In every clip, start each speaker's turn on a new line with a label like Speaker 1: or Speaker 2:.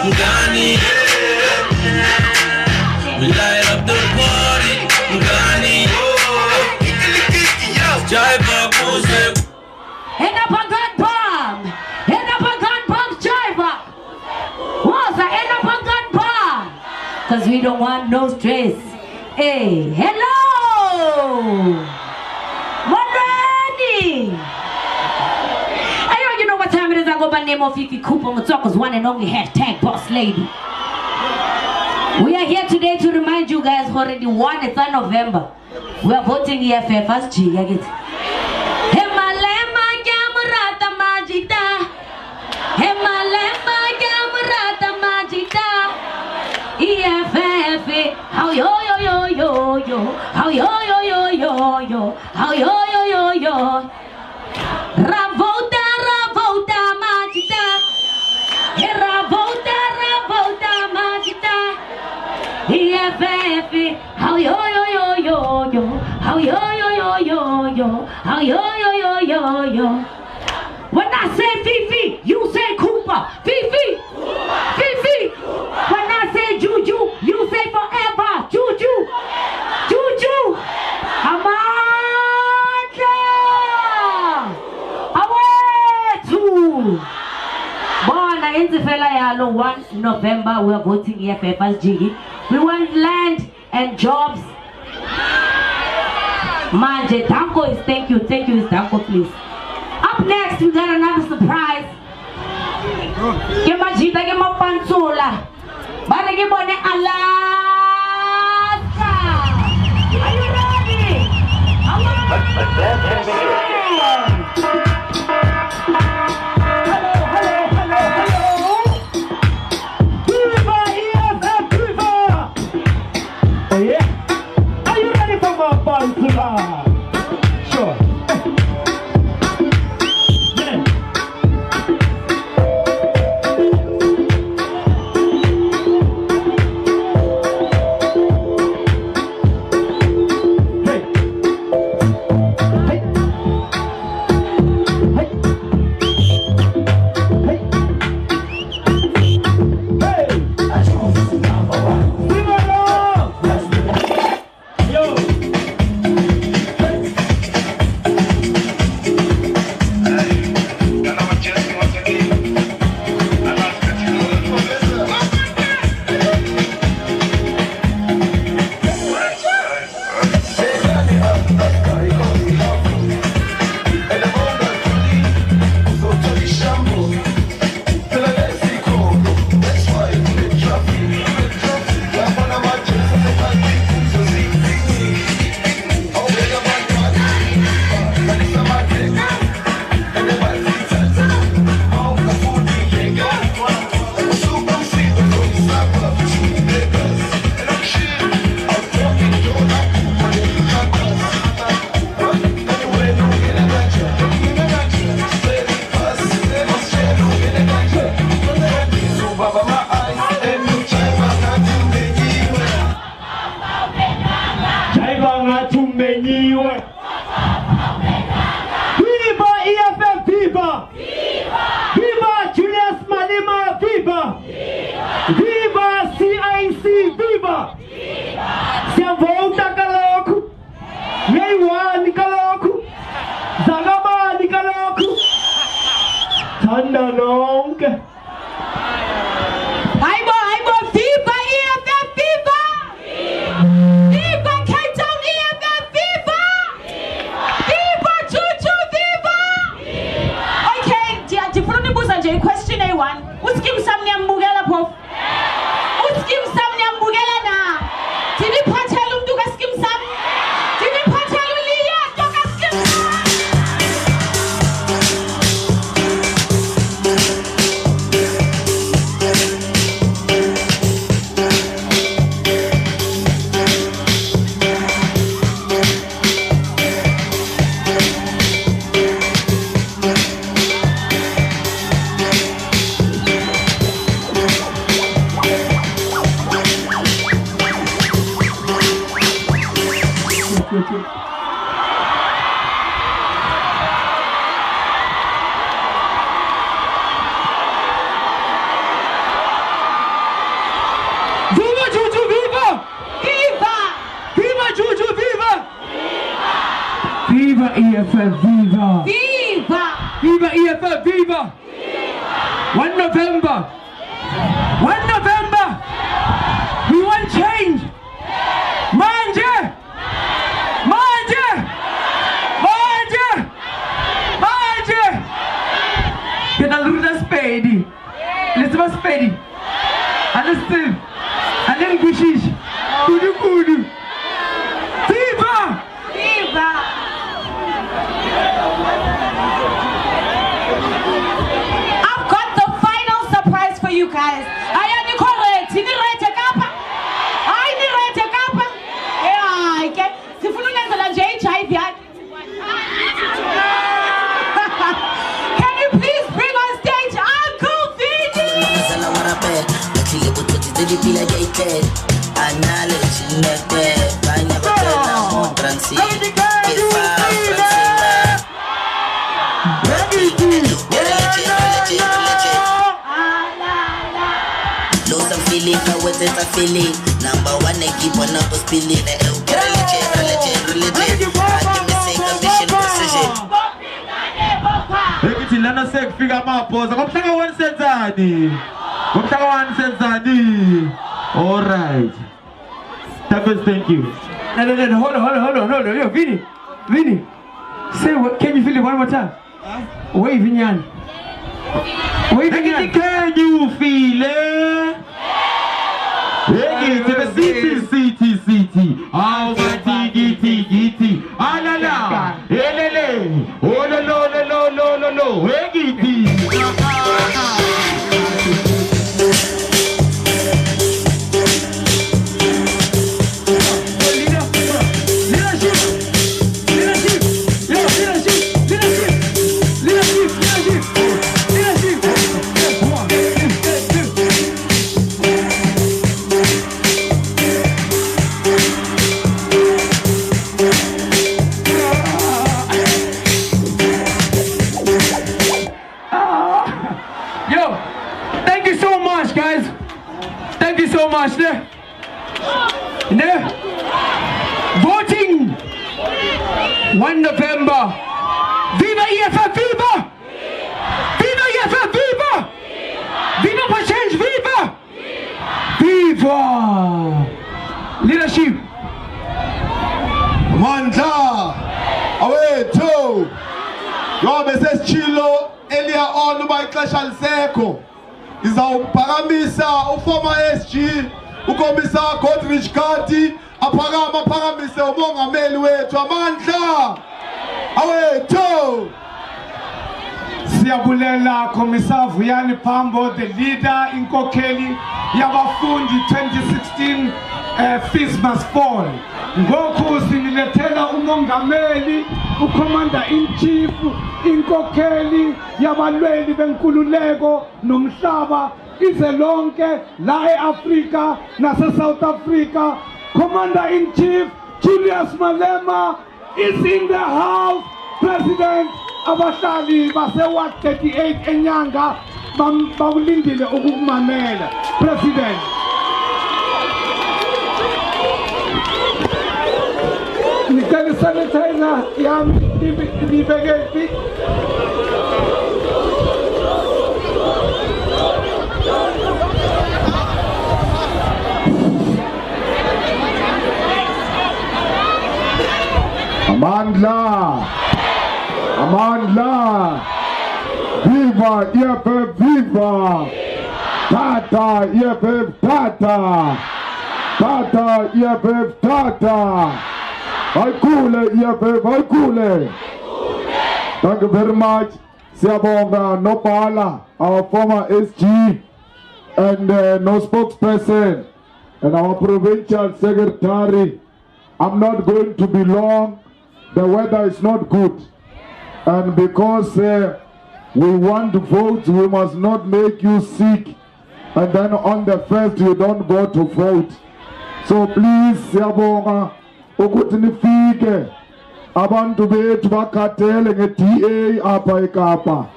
Speaker 1: Mugani. We light up the party, Mugani. Jive music.
Speaker 2: End up a gun bomb. End up a gun bomb, driver. What's a end up a gun bomb? Cause we don't want no stress. Hey, hello. What ready? Hey, you know what time it is? I go by name of Fifi Cooper, Mutsoko's one and only hashtag boss lady. We are here today to remind you guys already won. It's on November. We are voting EFF as G. I get it. How yo yo yo yo yo, how yo yo yo yo yo, how yo yo yo yo. Ravota ravota magita, ravota magita. EFF, how yo yo yo yo yo, how yo yo yo yo yo, how yo yo yo yo yo. When I say Fifi, you say Cooper. Fifi, Fifi. When I say Juju, you say forever. Juju, Juju. Amanda. Awetu. Bona Inzifela Yalo 1 November. We are voting EFF as Jiggy. We want land and jobs. Manje, Danko is thank you is Danko, please. Up next, we got another surprise. Give my Gita, give my Pansola. But I give on Alaska. Are you ready? Hello. Viva EFF, Viva! Oh yeah? Are you ready for my Pansola? Sure. Viva EFF, viva! Viva Julius Malema, viva! Viva CIC, viva! Siavonta kaloku, Yeiwani kaloku, Zagabani kaloku, Tanda nonke. Aibo, viva EFF, viva! Viva Cape Town EFF, viva! Viva Juju, viva! Okay, Tifruni Busanje, question A1. Uskim Samnia Mugela Pof. Uskim Samnia Mugela na. Tini Pachalum Duga Skim Sam. Tini Pachalum Lia Duga Skim
Speaker 3: EFF, viva!
Speaker 2: Viva!
Speaker 3: Viva EFF, viva! 1 November! 1 November! We want change! Manje! Manje! Manje! Manje! Kita luda spedi. Let's go spedi. Understand? And then gushish. Kudu kudu. Viva!
Speaker 2: Viva! I've got the final surprise for you guys. I am correct. Ni rete kapa. I ni rete kapa. Yeah, okay. Sifuna ngenzela nje HIV. Can you please bring on stage Uncle Vini?
Speaker 1: Feeling number one, I keep on up spilling. Religion. I give me same condition precision.
Speaker 4: Ekiti lana sek figure mapoza. Komhlaka 1 senzani. Komhlaka 1 senzani. All right. Thank you.
Speaker 3: No, hold on. Yo, Vini. Say what? Can you feel it one more time? Wave in your hand. Wave in your hand.
Speaker 4: Can you feel it? CT. Oh, T. Alala. Elele. Oh, no. Egiti.
Speaker 3: Voting 1 November. Viva EFF, viva! Viva EFF, viva! Viva for change, viva! Viva! Leadership.
Speaker 5: Mandla, awethu. Ngoba sesitshilo earlier on by Xesha Lisekho. Izawuphakamisa uformer SG, ukomisar Godrich Kati, aphakamise umongameli wethu Amandla. Awethu.
Speaker 3: Siyabulela Commissar Vuyani Pambo, the leader inkokheli yabafundi 2016 Fees Must Fall. Ngoku sinilethela umongameli, ucommander in chief, inkokheli yabalweli benkululeko nomhlaba ize lonke la eAfrika nase South Africa. Commander in chief Julius Malema is in the house. President abahlali base Ward 38 enyanga bawulindile ukukumamela. President. Nicela sanitizer yami ibekephi.
Speaker 5: Amandla, viva EFF, viva, Tata EFF, Tata EFF, Tata, Aikule EFF, Aikule. Thank you very much. Siyabonga Nopala, our former SG, and no spokesperson, and our provincial secretary. I'm not going to be long. The weather is not good, and because we want to vote, we must not make you sick, and then on the first you don't go to vote. So please, siyabonga ukuthi nifike abantu bethu bakhathele nge-DA apha eKapa.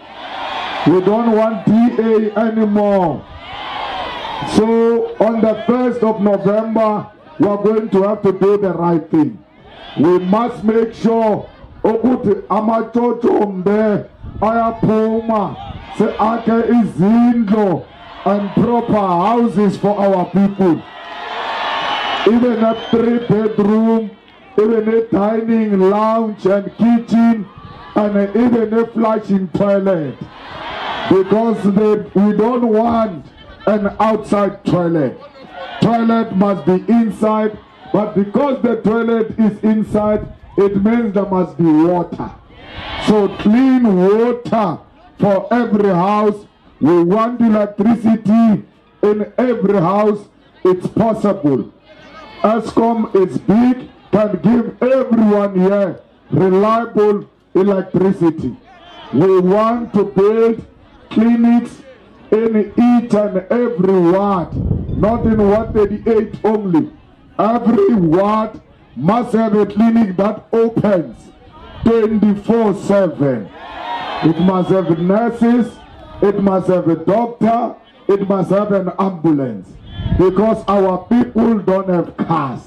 Speaker 5: We don't want DA anymore. So on the 1st of November, we are going to have to do the right thing. We must make sure ukuthi amatshotsombe ayaphuma se-akhe izindlo and proper houses for our people. Even a 3-bedroom, even a dining lounge and kitchen, and even a flushing toilet. Because we don't want an outside toilet. Toilet must be inside, but because the toilet is inside, it means there must be water. So clean water for every house. We want electricity in every house. It's possible. ESCOM is big, can give everyone here reliable electricity. We want to build clinics in each and every ward, not in Ward 38 only. Every ward must have a clinic that opens 24/7. It must have nurses, it must have a doctor, it must have an ambulance. Because our people don't have cars.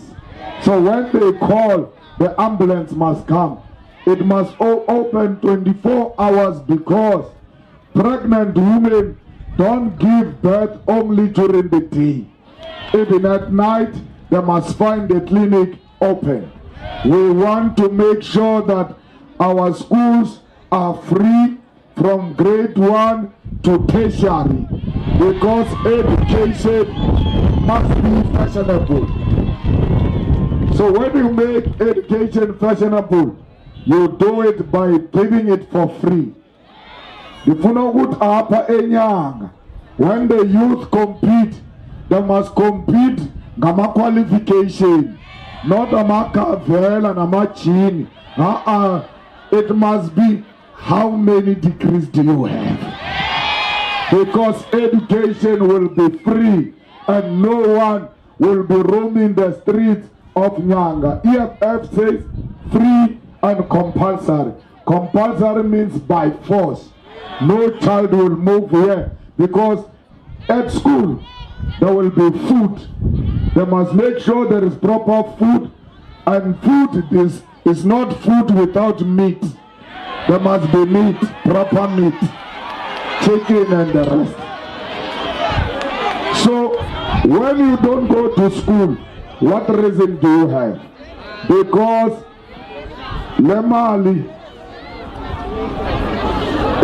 Speaker 5: So when they call, the ambulance must come. It must open 24 hours because pregnant women don't give birth only during the day. Even at night, they must find a clinic open. We want to make sure that our schools are free from grade 1 to tertiary because education must be fashionable. So when you make education fashionable, you do it by giving it for free. When the youth compete, they must compete ngama qualification, not amakavela and amachini. It must be how many degrees do you have? Because education will be free and no one will be roaming the streets of Nyanga. EFF says free and compulsory. Compulsory means by force. No child will move here because at school there will be food. They must make sure there is proper food, and food is not food without meat. There must be meat, proper meat, chicken and the rest. So when you don't go to school, what reason do you have? Because lemali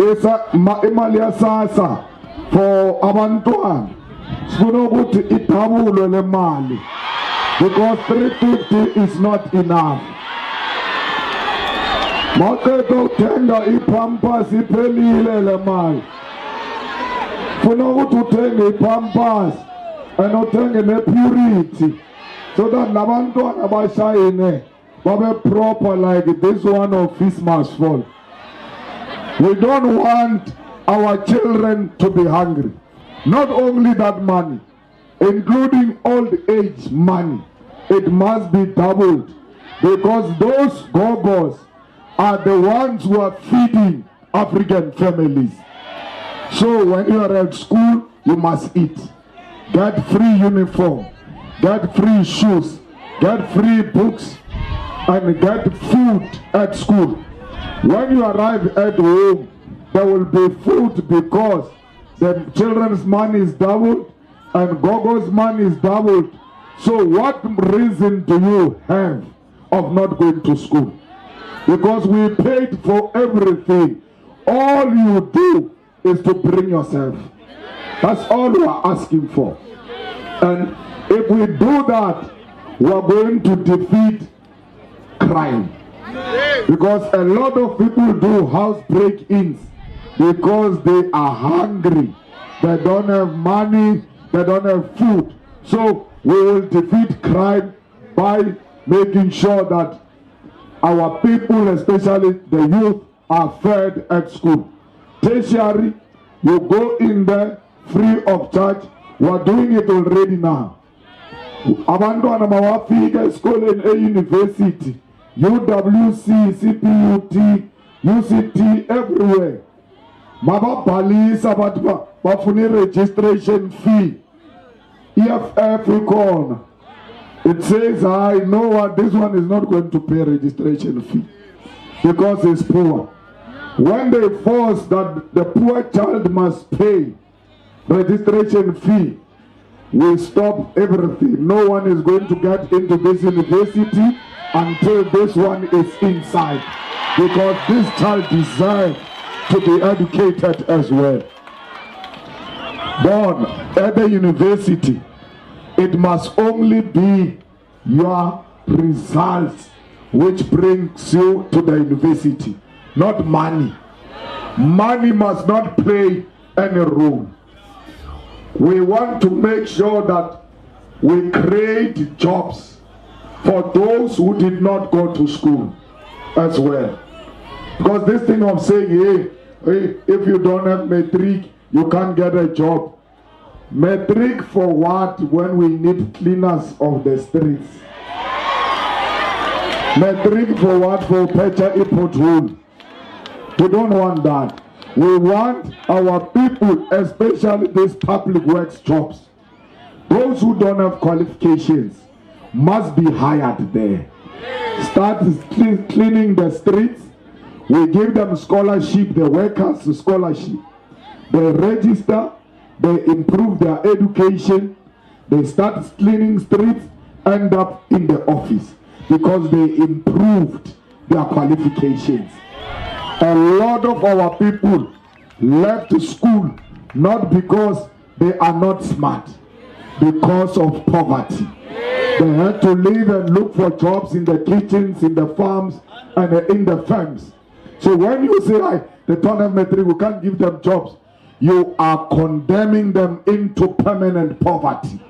Speaker 5: is imali yasasa for abantwana. Sifuna ukuthi idabulwe le mali because 350 is not enough. Maqeda uthenga iPampers iphelile le mali. Funa ukuthi uthenge iPampers and uthenge nePurity so that labantwana abashayine babe proper like this one of Christmas fall. We don't want our children to be hungry. Not only that money, including old age money, it must be doubled because those gogos are the ones who are feeding African families. So when you are at school, you must eat. Get free uniform, get free shoes, get free books, and get food at school. When you arrive at home, there will be food because the children's money is doubled and Gogo's money is doubled. So what reason do you have of not going to school? Because we paid for everything. All you do is to bring yourself. That's all we are asking for. And if we do that, we are going to defeat crime. Because a lot of people do house break-ins because they are hungry. They don't have money, they don't have food. So we will defeat crime by making sure that our people, especially the youth, are fed at school. Tertiary, you go in there free of charge. We are doing it already now. Abantwana mawafika esikoleni e-university, UWC, CPUT, UCT, everywhere. Mababhalisa abantu bafuna registration fee. EFF icon. It says, I know what this one is not going to pay registration fee. because he's poor. When they force that the poor child must pay registration fee, we stop everything. No one is going to get into this university until this one is inside, because this child deserves to be educated as well. Born at the university, it must only be your results which brings you to the university, not money. Money must not play any role. We want to make sure that we create jobs for those who did not go to school as well. Because this thing of saying, hey, if you don't have matric, you can't get a job. Matric for what when we need cleaners of the streets? Matric for what? For Pecha pothole. We don't want that. We want our people, especially these public works jobs, those who don't have qualifications must be hired there. Start cleaning the streets. We give them scholarship, the workers scholarship. They register, they improve their education, they start cleaning streets, end up in the office because they improved their qualifications. A lot of our people left school not because they are not smart, because of poverty. They had to leave and look for jobs in the kitchens, in the farms, and in the firms. So when you say, they don't have matric, we can't give them jobs, you are condemning them into permanent poverty.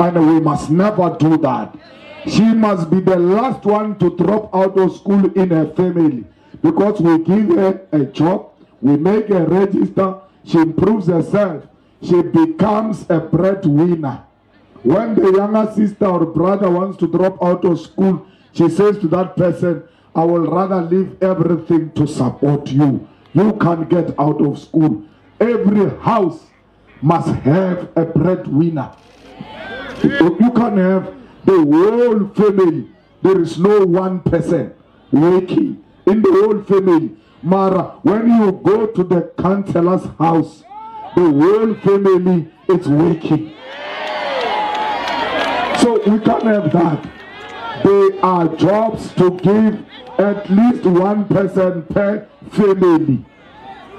Speaker 5: And we must never do that. She must be the last one to drop out of school in her family, because we give her a job, we make her register, she improves herself, she becomes a breadwinner. When the younger sister or brother wants to drop out of school, she says to that person, I will rather leave everything to support you. You can't get out of school. Every house must have a breadwinner. You can't have the whole family. There is no one person working in the whole family. Mara, when you go to the councillor's house, the whole family is working. So we can't have that. There are jobs to give at least one person per family,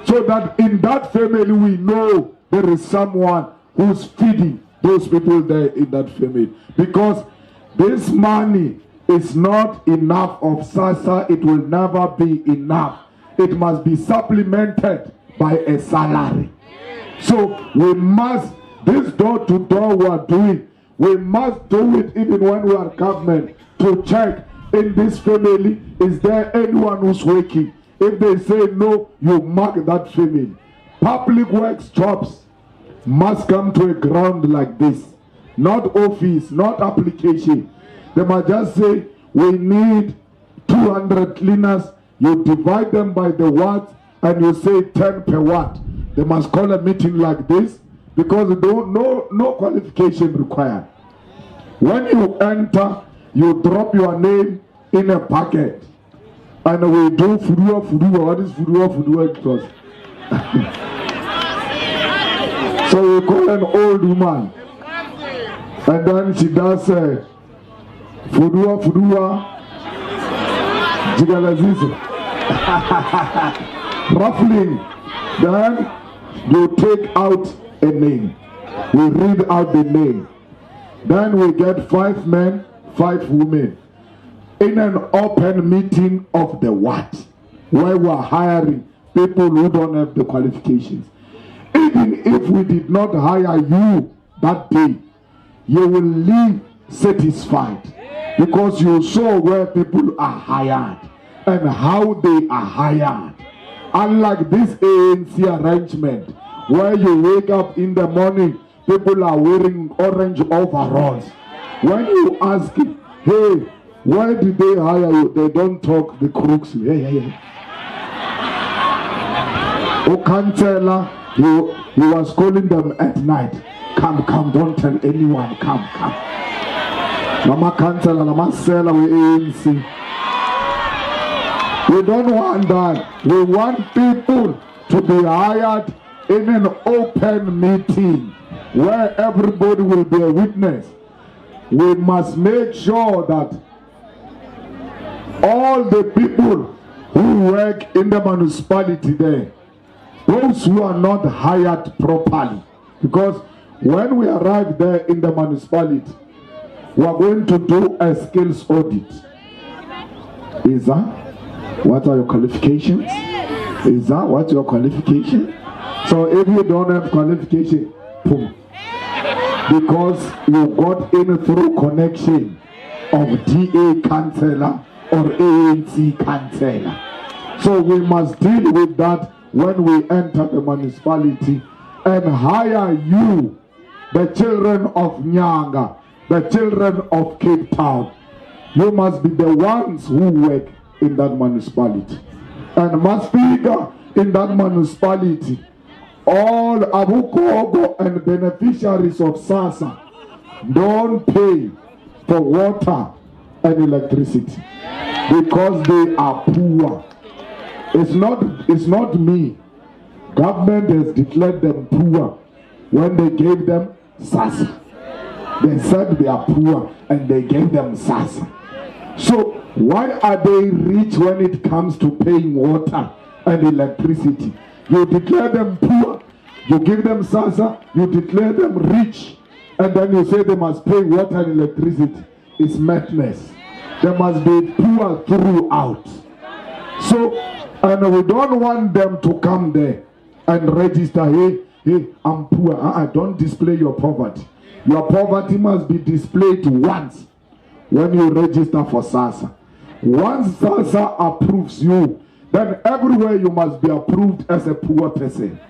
Speaker 5: so that in that family we know there is someone who's feeding those people there in that family. Because this money is not enough of SASA, it will never be enough. It must be supplemented by a salary. So we must, this door-to-door we are doing, we must do it even when we are government, to check in this family, is there anyone who's working? If they say no, you mark that family. Public works jobs must come to a ground like this. Not office, not application. They must just say, we need 200 cleaners. You divide them by the watt and you say 10 per watt. They must call a meeting like this, because no qualification required. When you enter, you drop your name in a packet, and we do fudua. What is fudua? Because so we call an old woman, and then she does fudua jigalazizo ruffling. Then you take out a name, we read out the name, then we get 5 men, 5 women in an open meeting of the what, where we are hiring people who don't have the qualifications. Even if we did not hire you that day, you will leave satisfied, because you saw where people are hired and how they are hired. Unlike this ANC arrangement, where you wake up in the morning, people are wearing orange overalls. When you ask, hey, why did they hire you? They don't talk the crooks. Hey. Okancela, he was calling them at night. Come, don't tell anyone. Come. Lama Kancela, Lama Sela, we ANC. We don't want that. We want people to be hired in an open meeting where everybody will be a witness. We must make sure that all the people who work in the municipality there, those who are not hired properly, because when we arrive there in the municipality, we are going to do a skills audit. Is that what are your qualifications? Is that what your qualification? So if you don't have qualification, boom, because you got in through connection of DA councillor or ANC councillor. So we must deal with that when we enter the municipality and hire you, the children of Nyanga, the children of Cape Town. You must be the ones who work in that municipality. And must be in that municipality, all Abukogo and beneficiaries of SASA don't pay for water and electricity because they are poor. It's not me. Government has declared them poor when they gave them SASA. They said they are poor and they gave them SASA. So why are they rich when it comes to paying water and electricity? You declare them poor, you give them SASA, you declare them rich, and then you say they must pay water and electricity. It's madness. They must be poor throughout. So, and we don't want them to come there and register, hey, I'm poor. Don't display your poverty. Your poverty must be displayed once when you register for SASA. Once SASA approves you, then everywhere you must be approved as a poor person.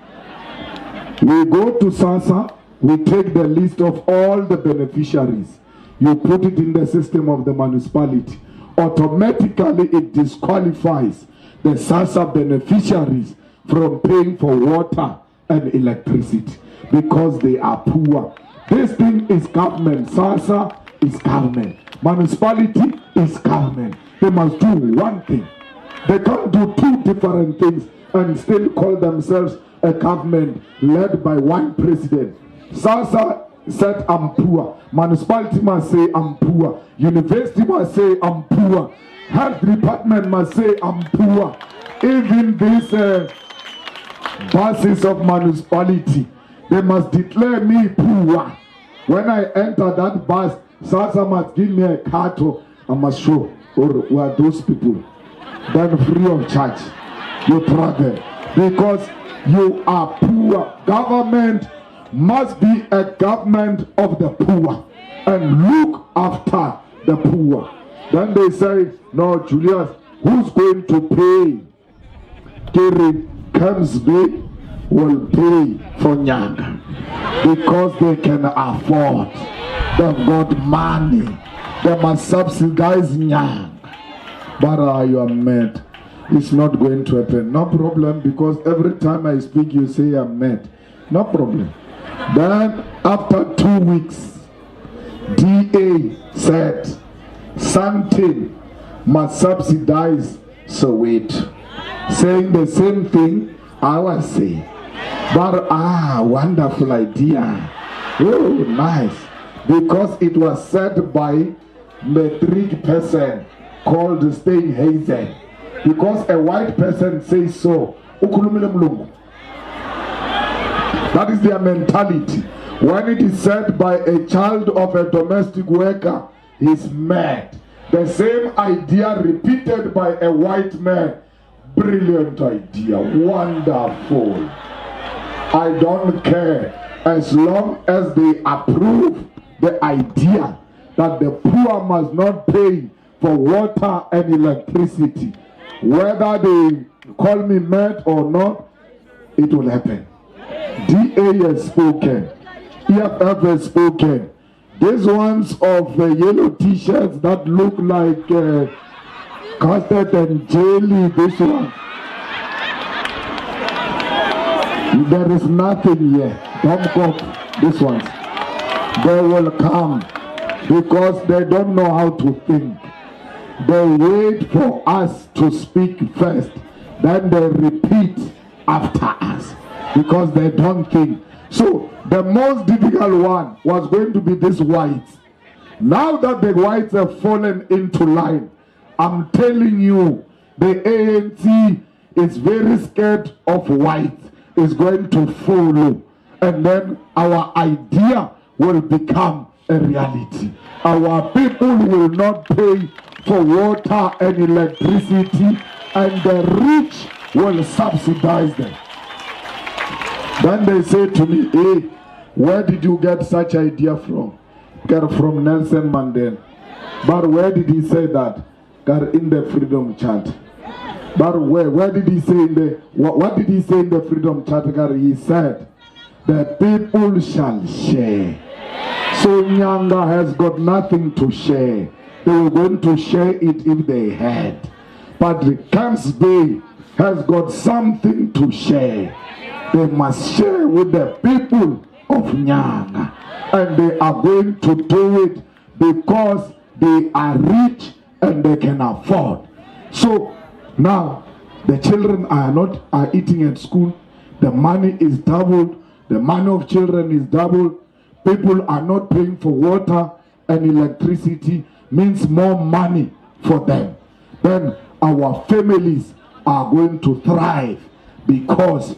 Speaker 5: We go to SASA, we take the list of all the beneficiaries. You put it in the system of the municipality. Automatically it disqualifies the SASA beneficiaries from paying for water and electricity because they are poor. This thing is government. SASA is government. Municipality is government. They must do one thing. They can't do two different things and still call themselves a government led by one president. SASA said I'm poor. Municipality must say I'm poor. University must say I'm poor. Health department must say I'm poor. Even these buses of municipality, they must declare me poor. When I enter that bus, SASA must give me a card. I must show who are those people. Then free of charge, you travel because you are poor. Government must be a government of the poor and look after the poor. Then they say, no, Julius, who's going to pay? Kerry Kemsby will pay for Nyanga because they can afford. They've got money. They must subsidize Nyanga. But you are mad. It's not going to happen. No problem, because every time I speak you say I'm mad. No problem. Then after 2 weeks, DA said something must subsidize Soweto. Saying the same thing I was saying. But wonderful idea. Oh, nice. Because it was said by metric person called Steinhazen. Because a white person says so. That is their mentality. When it is said by a child of a domestic worker, he's mad. The same idea repeated by a white man. Brilliant idea. Wonderful. I don't care. As long as they approve the idea that the poor must not pay for water and electricity, whether they call me mad or not, it will happen. DA has spoken. EFF has spoken. These ones of yellow t-shirts that look like custard and jelly, this one. There is nothing here. Don't go. This ones. They will come because they don't know how to think. they wait for us to speak first, then they repeat after us because they don't think. So the most difficult one was going to be this whites. Now that the whites have fallen into line, I'm telling you, the ANC is very scared of whites. Is going to follow, and then our idea will become a reality. Our people will not pay for water and electricity, and the rich will subsidize them. Then they say to me, hey, where did you get such idea from? Get from Nelson Mandela. But where did he say that? Got in the Freedom Charter. But where did he say in the, what did he say in the Freedom Charter? He said, the people shall share. So Nyanga has got nothing to share. They were going to share it if they had. But the Camps Bay has got something to share. They must share with the people of Nyanga. And they are going to do it because they are rich and they can afford. So now, the children are eating at school. The money is doubled. The money of children is doubled. People are not paying for water and electricity. Means more money for them. Then our families are going to thrive because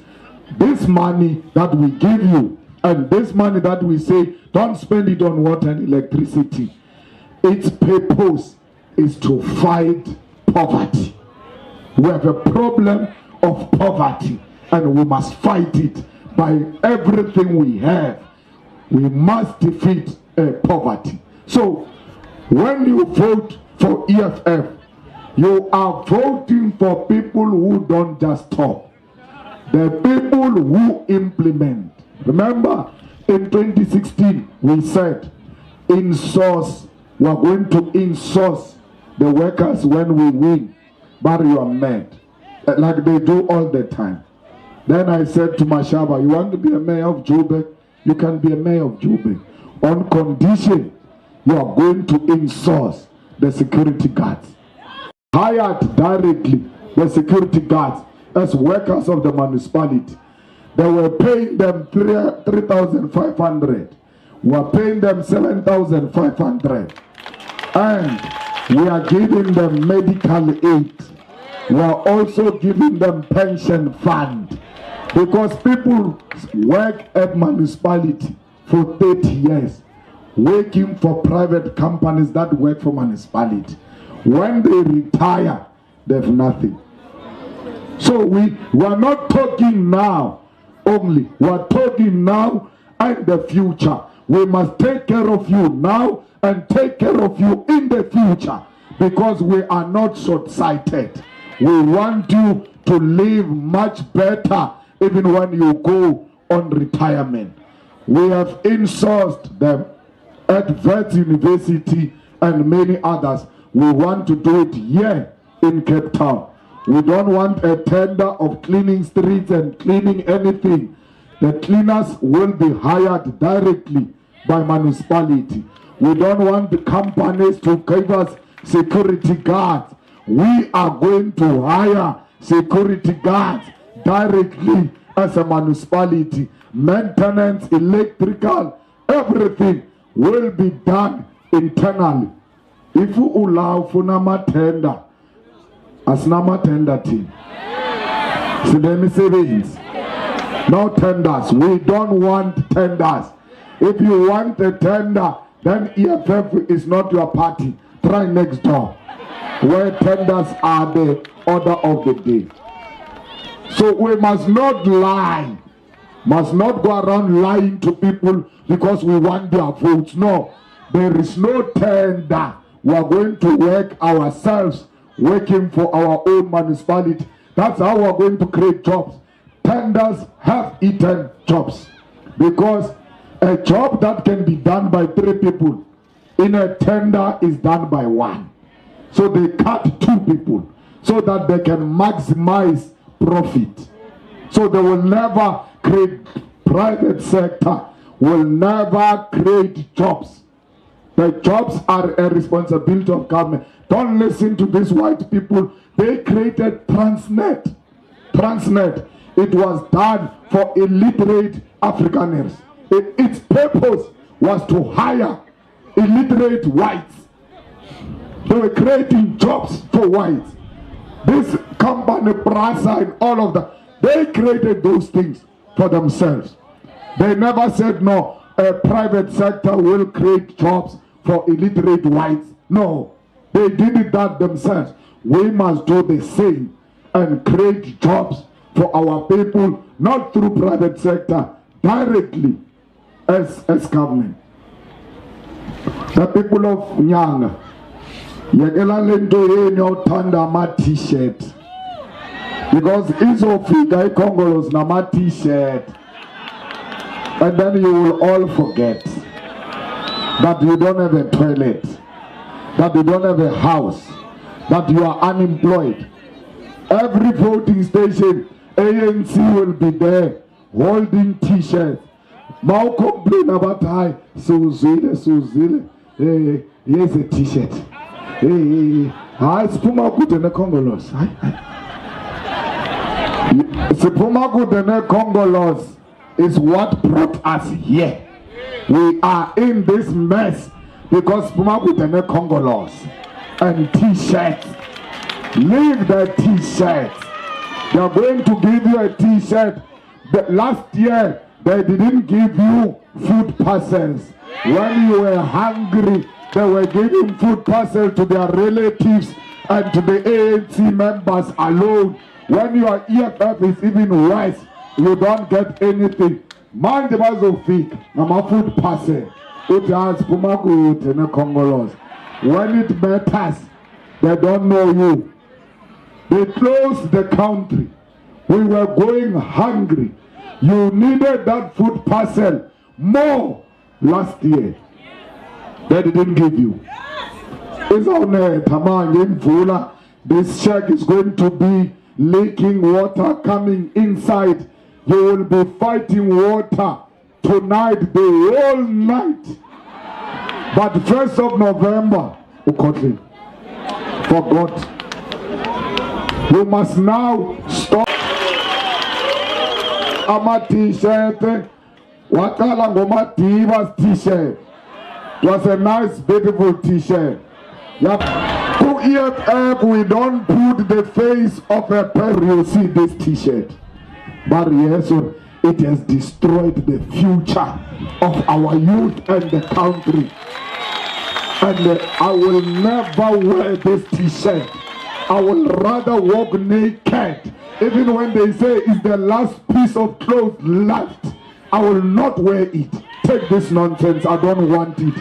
Speaker 5: this money that we give you and this money that we say, don't spend it on water and electricity. Its purpose is to fight poverty. We have a problem of poverty and we must fight it by everything we have. We must defeat poverty. So when you vote for EFF, you are voting for people who don't just talk. The people who implement. Remember in 2016 we said in-source, we are going to in-source the workers when we win. But you are mad, like they do all the time. Then I said to Mashaba, you want to be a mayor of Joburg? You can be a mayor of Joburg. On condition, you are going to in-source the security guards. Hired directly the security guards as workers of the municipality. They were paying them 3,500. We are paying them 7,500. And we are giving them medical aid. We are also giving them pension fund. Because people work at municipality for 30 years, working for private companies that work for municipality. When they retire, they have nothing. So we are not talking now only. We are talking now and the future. We must take care of you now and take care of you in the future, because we are not short-sighted. We want you to live much better even when you go on retirement. We have in-sourced them at Vet University and many others. We want to do it here in Cape Town. We don't want a tender of cleaning streets and cleaning anything. The cleaners will be hired directly by municipality. We don't want the companies to give us security guards. We are going to hire security guards directly as a municipality. Maintenance, electrical, everything will be done internally. If you allow for nama tender, as nama tender team, so then savings. No tenders. We don't want tenders. If you want a tender, then EFF is not your party. Try next door, where tenders are the order of the day. So we must not lie. Must not go around lying to people because we want their votes. No, there is no tender. We are going to work ourselves, working for our own municipality. That's how we are going to create jobs. Tenders have eaten jobs, because a job that can be done by 3 people in a tender is done by 1. So they cut 2 people so that they can maximize profit. So they will never create, private sector will never create jobs. The jobs are a responsibility of government. Don't listen to these white people. They created Transnet. Transnet. It was done for illiterate Afrikaners. Its purpose was to hire illiterate whites. They were creating jobs for whites. This company, Prasa and all of that, they created those things for themselves. They never said, no, a private sector will create jobs for illiterate whites. No, they did it that themselves. We must do the same and create jobs for our people, not through private sector, directly as government. The people of Nyanga, yekela lento yenu thanda ma t-shirt, because izofika iKongolos na ma t-shirt, and then you will all forget that you don't have a toilet, that you don't have a house, that you are unemployed. Every voting station, ANC will be there holding t-shirts. Now complain about hi, Suzile, here's a t-shirt. Hi, Spuma good in the Congolos. Spuma good in the Congolos is what brought us here. We are in this mess because Spuma good in the Congolos and t-shirts. Leave the t-shirts. They are going to give you a t-shirt. Last year, they didn't give you food parcels. When you were hungry, they were giving food parcels to their relatives and to the ANC members alone. When your EFF is even worse, you don't get anything. Man, the bazofik, nama food parcel. It has pumagut in the Congolos. When it matters, they don't know you. They closed the country. We were going hungry. You needed that food parcel more last year. They didn't give you. It's on Tamang. This shack is going to be leaking water coming inside. You will be fighting water tonight, the whole night. But 1st of November, Ukotli, for God, you must now stop. Ama t-shirt, wakala ngoma Divas t-shirt. It was a nice, beautiful t-shirt. Yep. To EFF, we don't put the face of a person. You see this t-shirt. But yes, it has destroyed the future of our youth and the country. And I will never wear this t-shirt. I will rather walk naked. Even when they say it's the last piece of clothes left, I will not wear it. Take this nonsense, I don't want it.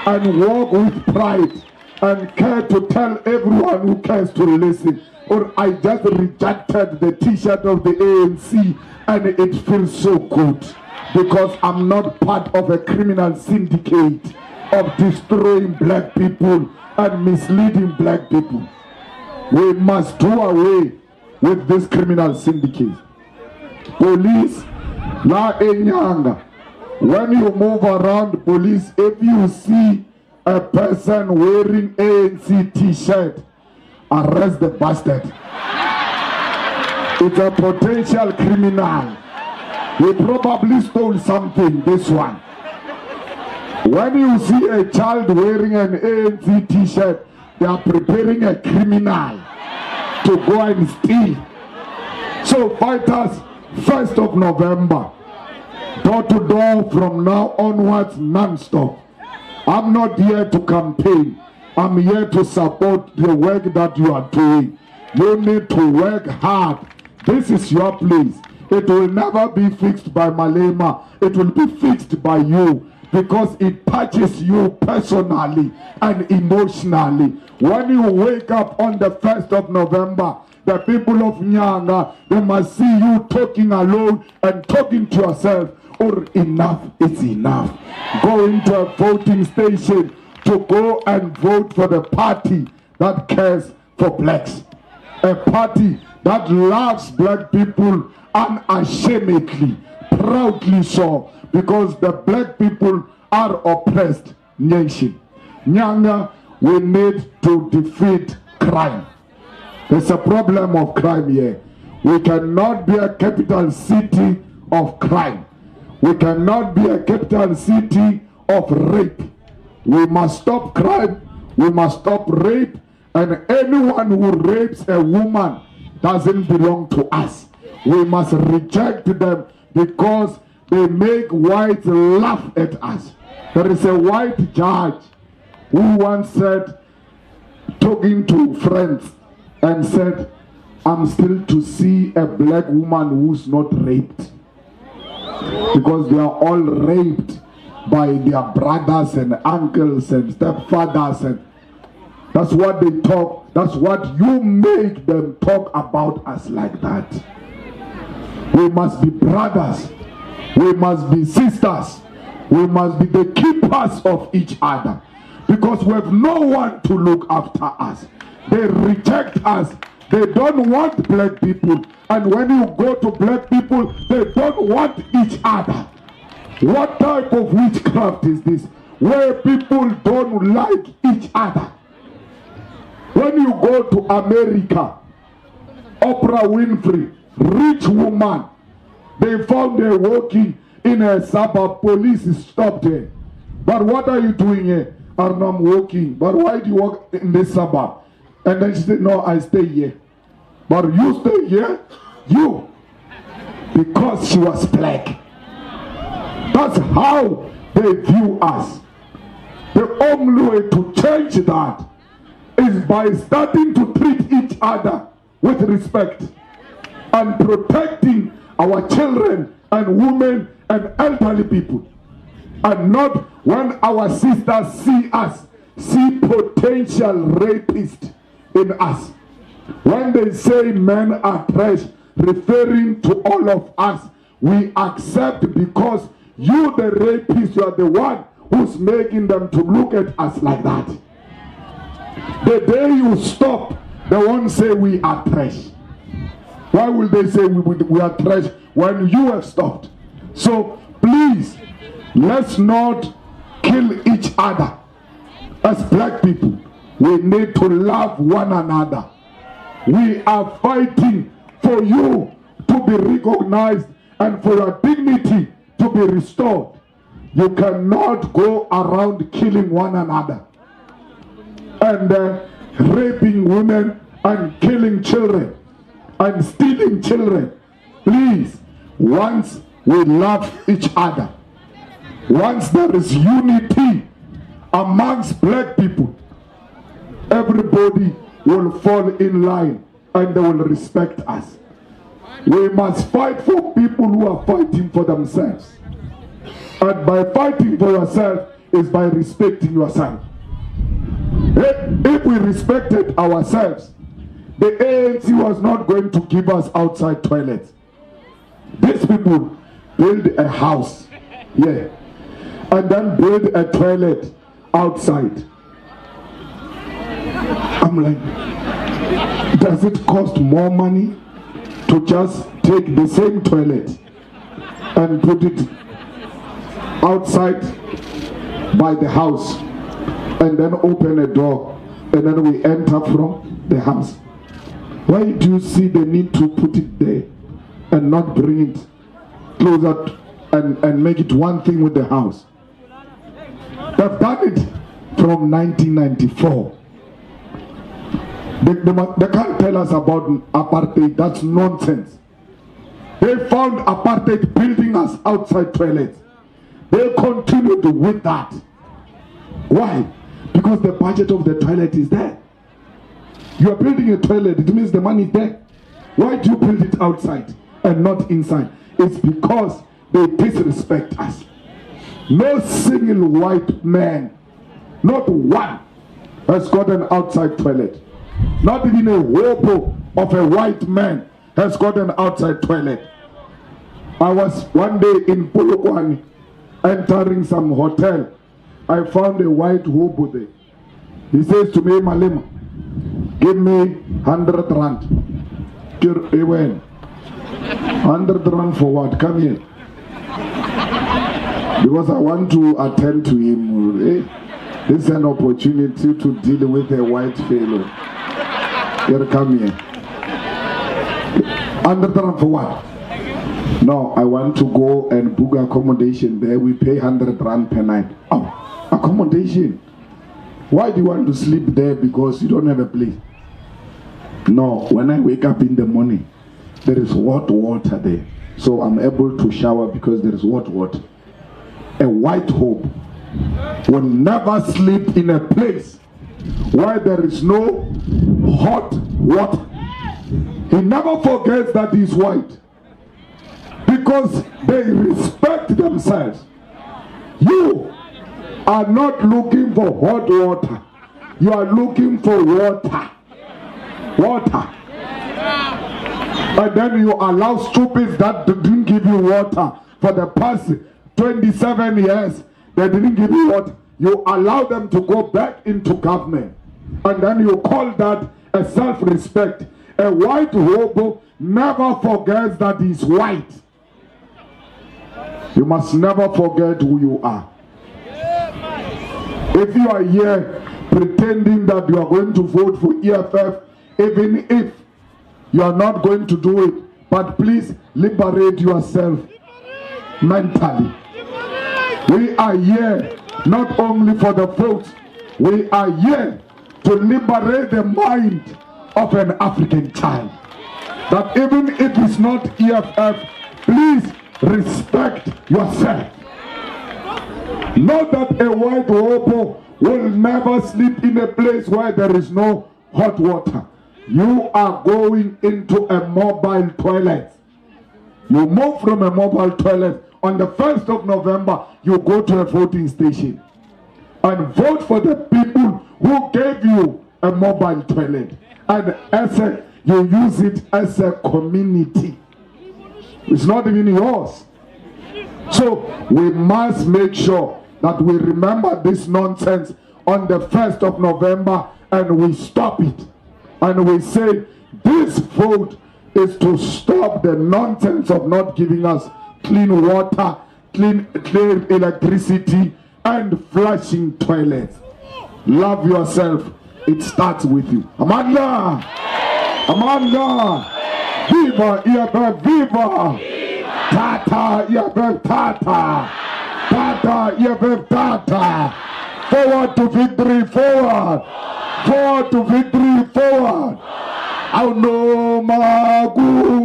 Speaker 5: And walk with pride and care to tell everyone who cares to listen. Or I just rejected the t-shirt of the ANC and it feels so good because I'm not part of a criminal syndicate of destroying black people and misleading black people. We must do away with this criminal syndicate. Police, La Enyanga, when you move around police, if you see a person wearing ANC t-shirt, arrest the bastard. It's a potential criminal. He probably stole something, this one. When you see a child wearing an ANC t-shirt, they are preparing a criminal to go and steal. So fight us 1st of November, door to door from now onwards, non-stop. I'm not here to campaign. I'm here to support the work that you are doing. You need to work hard. This is your place. It will never be fixed by Malema. It will be fixed by you because it touches you personally and emotionally. When you wake up on the 1st of November, the people of Nyanga, they must see you talking alone and talking to yourself, or enough is enough. Go into a voting station to go and vote for the party that cares for blacks. A party that loves black people unashamedly, proudly so, because the black people are oppressed nation. Nyanga, we need to defeat crime. There's a problem of crime here. We cannot be a capital city of crime. We cannot be a capital city of rape. We must stop crime. We must stop rape. And anyone who rapes a woman doesn't belong to us. We must reject them because they make whites laugh at us. There is a white judge who once said, talking to friends, and said, I'm still to see a black woman who's not raped. Because they are all raped by their brothers and uncles and stepfathers, and that's what they talk. That's what you make them talk about us like that. We must be brothers. We must be sisters. We must be the keepers of each other. Because we have no one to look after us. They reject us. They don't want black people. And when you go to black people, they don't want each other. What type of witchcraft is this? Where people don't like each other. When you go to America, Oprah Winfrey, rich woman, they found her walking in a suburb, police stopped her. But what are you doing here? And I'm walking. But why do you walk in this suburb? And then she said, no, I stay here. But you stay here? You. Because she was black. That's how they view us. The only way to change that is by starting to treat each other with respect and protecting our children and women and elderly people. And not when our sisters see us, see potential rapists in us. When they say men are trash, referring to all of us, we accept because you, the rapist, you are the one who's making them to look at us like that. The day you stop, they won't say we are trash. Why will they say we are trash when you have stopped? So please, let's not kill each other. As black people, we need to love one another. We are fighting for you to be recognized and for your dignity to be restored. You cannot go around killing one another and raping women and killing children and stealing children. Please, once we love each other, once there is unity amongst black people, everybody will fall in line and they will respect us. We must fight for people who are fighting for themselves. And by fighting for yourself is by respecting yourself. If we respected ourselves, the ANC was not going to give us outside toilets. These people build a house, yeah, and then build a toilet outside. I'm like, does it cost more money to just take the same toilet and put it outside by the house and then open a door and then we enter from the house? Why do you see the need to put it there and not bring it closer and make it one thing with the house? They've done it from 1994. They can't tell us about apartheid. That's nonsense. They found apartheid building us outside toilets. They continued with that. Why? Because the budget of the toilet is there. You are building a toilet, it means the money is there. Why do you build it outside and not inside? It's because they disrespect us. No single white man, not one, has got an outside toilet. Not even a hobo of a white man has got an outside toilet. I was one day in Polokwane entering some hotel. I found a white hobo there. He says to me, Malema, give me 100 rand. He went, 100 rand for what? Come here. Because I want to attend to him. This is an opportunity to deal with a white fellow. Here, come here. 100 rand for what? No, I want to go and book accommodation there. We pay 100 rand per night. Oh, accommodation. Why do you want to sleep there? Because you don't have a place. No, when I wake up in the morning, there is hot water there. So I'm able to shower because there is hot water. A white hope will never sleep in a place where there is no hot water. He never forgets that he's white because they respect themselves. You are not looking for hot water. You are looking for water. Water. And then you allow stupids that didn't give you water for the past 27 years. They didn't give you water. You allow them to go back into government. And then you call that a self-respect. A white hobo never forgets that he's white. You must never forget who you are. If you are here pretending that you are going to vote for EFF, even if you are not going to do it, but please liberate yourself mentally. We are here not only for the votes, we are here to liberate the mind of an African child. That even if it's not EFF, please respect yourself. Know that a white hobo will never sleep in a place where there is no hot water. You are going into a mobile toilet. You move from a mobile toilet. On the 1st of November, you go to a voting station and vote for the people who gave you a mobile toilet. And you use it as a community. It's not even yours. So we must make sure that we remember this nonsense on the 1st of November and we stop it. And we say this vote is to stop the nonsense of not giving us clean water, clean electricity, and flushing toilets. Love yourself. It starts with you. Amanda! Amanda! Viva EFF! Viva! Tata EFF! Tata! Tata EFF! Tata! Forward to victory! Forward! Forward to victory! Forward! Auno Magu!